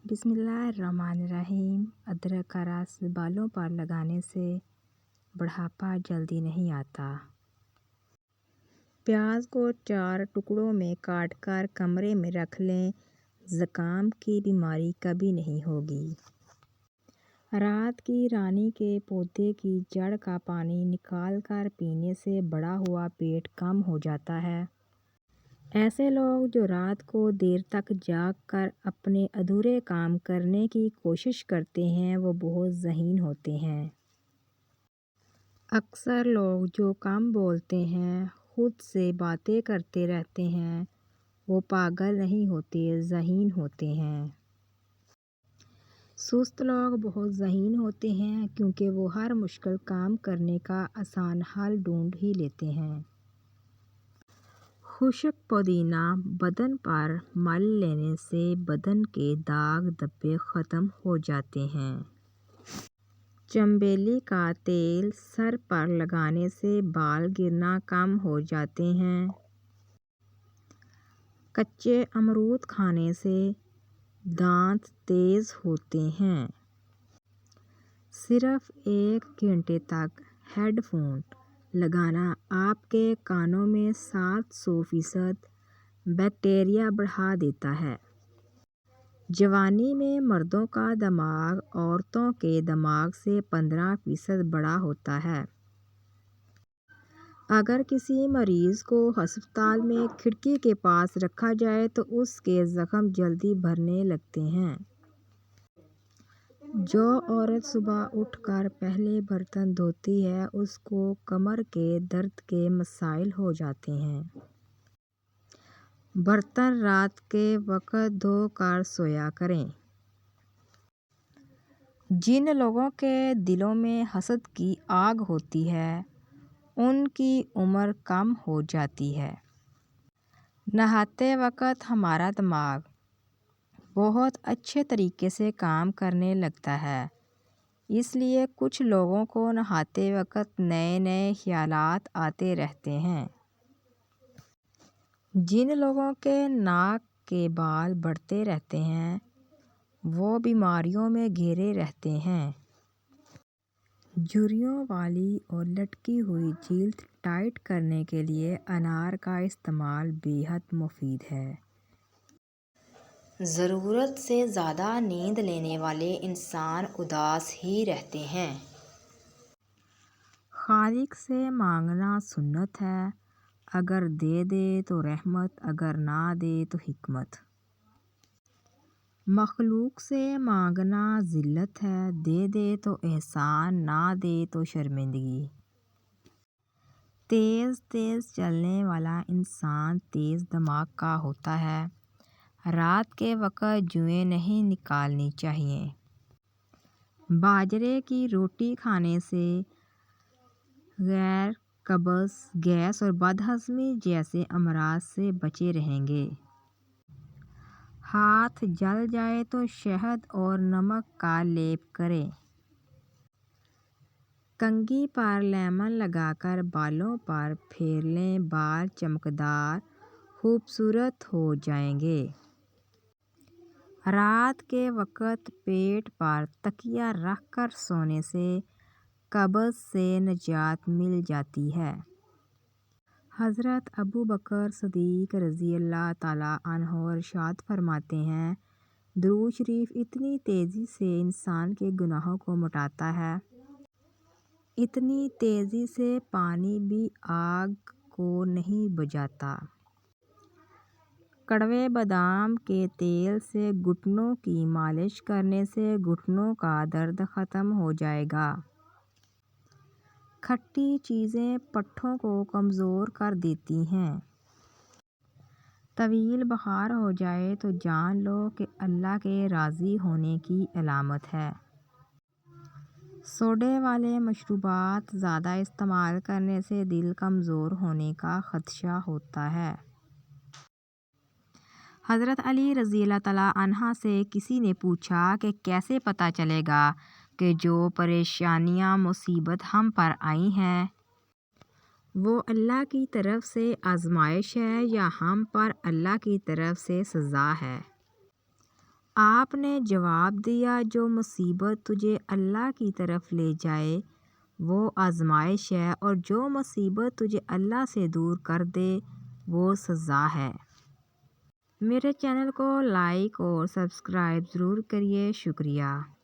بسم اللہ الرحمن الرحیم۔ ادرک کا رس بالوں پر لگانے سے بڑھاپا جلدی نہیں آتا۔ پیاز کو 4 ٹکڑوں میں کاٹ کر کمرے میں رکھ لیں، زکام کی بیماری کبھی نہیں ہوگی۔ رات کی رانی کے پودے کی جڑ کا پانی نکال کر پینے سے بڑھا ہوا پیٹ کم ہو جاتا ہے۔ ایسے لوگ جو رات کو دیر تک جاگ کر اپنے ادھورے کام کرنے کی کوشش کرتے ہیں وہ بہت ذہین ہوتے ہیں۔ اکثر لوگ جو کم بولتے ہیں، خود سے باتیں کرتے رہتے ہیں، وہ پاگل نہیں ہوتے، ذہین ہوتے ہیں۔ سست لوگ بہت ذہین ہوتے ہیں کیونکہ وہ ہر مشکل کام کرنے کا آسان حل ڈھونڈ ہی لیتے ہیں۔ خشک پودینہ بدن پر مل لینے سے بدن کے داغ دھبے ختم ہو جاتے ہیں۔ چنبیلی کا تیل سر پر لگانے سے بال گرنا کم ہو جاتے ہیں۔ کچے امرود کھانے سے دانت تیز ہوتے ہیں۔ صرف 1 گھنٹے تک ہیڈ فون لگانا آپ کے کانوں میں 700% بیکٹیریا بڑھا دیتا ہے۔ جوانی میں مردوں کا دماغ عورتوں کے دماغ سے 15% بڑا ہوتا ہے۔ اگر کسی مریض کو ہسپتال میں کھڑکی کے پاس رکھا جائے تو اس کے زخم جلدی بھرنے لگتے ہیں۔ جو عورت صبح اٹھ کر پہلے برتن دھوتی ہے اس کو کمر کے درد کے مسائل ہو جاتے ہیں۔ برتن رات کے وقت دھو کر سویا کریں۔ جن لوگوں کے دلوں میں حسد کی آگ ہوتی ہے ان کی عمر کم ہو جاتی ہے۔ نہاتے وقت ہمارا دماغ بہت اچھے طریقے سے کام کرنے لگتا ہے، اس لیے کچھ لوگوں کو نہاتے وقت نئے نئے خیالات آتے رہتے ہیں۔ جن لوگوں کے ناک کے بال بڑھتے رہتے ہیں وہ بیماریوں میں گھرے رہتے ہیں۔ جھریوں والی اور لٹکی ہوئی جلد ٹائٹ کرنے کے لیے انار کا استعمال بے حد مفید ہے۔ ضرورت سے زیادہ نیند لینے والے انسان اداس ہی رہتے ہیں۔ خالق سے مانگنا سنت ہے، اگر دے دے تو رحمت، اگر نہ دے تو حکمت۔ مخلوق سے مانگنا ذلت ہے، دے دے تو احسان، نہ دے تو شرمندگی۔ تیز تیز چلنے والا انسان تیز دماغ کا ہوتا ہے۔ رات کے وقت جوئیں نہیں نکالنی چاہیے۔ باجرے کی روٹی کھانے سے غیر قبض، گیس اور بد ہضمی جیسے امراض سے بچے رہیں گے۔ ہاتھ جل جائے تو شہد اور نمک کا لیپ کریں۔ کنگھی پر لیمن لگا کر بالوں پر پھیر لیں، بال چمکدار، خوبصورت ہو جائیں گے۔ رات کے وقت پیٹ پر تکیہ رکھ کر سونے سے قبض سے نجات مل جاتی ہے۔ حضرت ابوبکر صدیق رضی اللہ تعالیٰ عنہ ارشاد فرماتے ہیں، درود شریف اتنی تیزی سے انسان کے گناہوں کو مٹاتا ہے، اتنی تیزی سے پانی بھی آگ کو نہیں بجھاتا۔ کڑوے بادام کے تیل سے گھٹنوں کی مالش کرنے سے گھٹنوں کا درد ختم ہو جائے گا۔ کھٹی چیزیں پٹھوں کو کمزور کر دیتی ہیں۔ طویل بخار ہو جائے تو جان لو کہ اللہ کے راضی ہونے کی علامت ہے۔ سوڈے والے مشروبات زیادہ استعمال کرنے سے دل کمزور ہونے کا خدشہ ہوتا ہے۔ حضرت علی رضی اللہ تعالیٰ عنہ سے کسی نے پوچھا کہ کیسے پتہ چلے گا کہ جو پریشانیاں مصیبت ہم پر آئی ہیں وہ اللہ کی طرف سے آزمائش ہے یا ہم پر اللہ کی طرف سے سزا ہے؟ آپ نے جواب دیا، جو مصیبت تجھے اللہ کی طرف لے جائے وہ آزمائش ہے، اور جو مصیبت تجھے اللہ سے دور کر دے وہ سزا ہے۔ میرے چینل کو لائک اور سبسکرائب ضرور کریے۔ شکریہ۔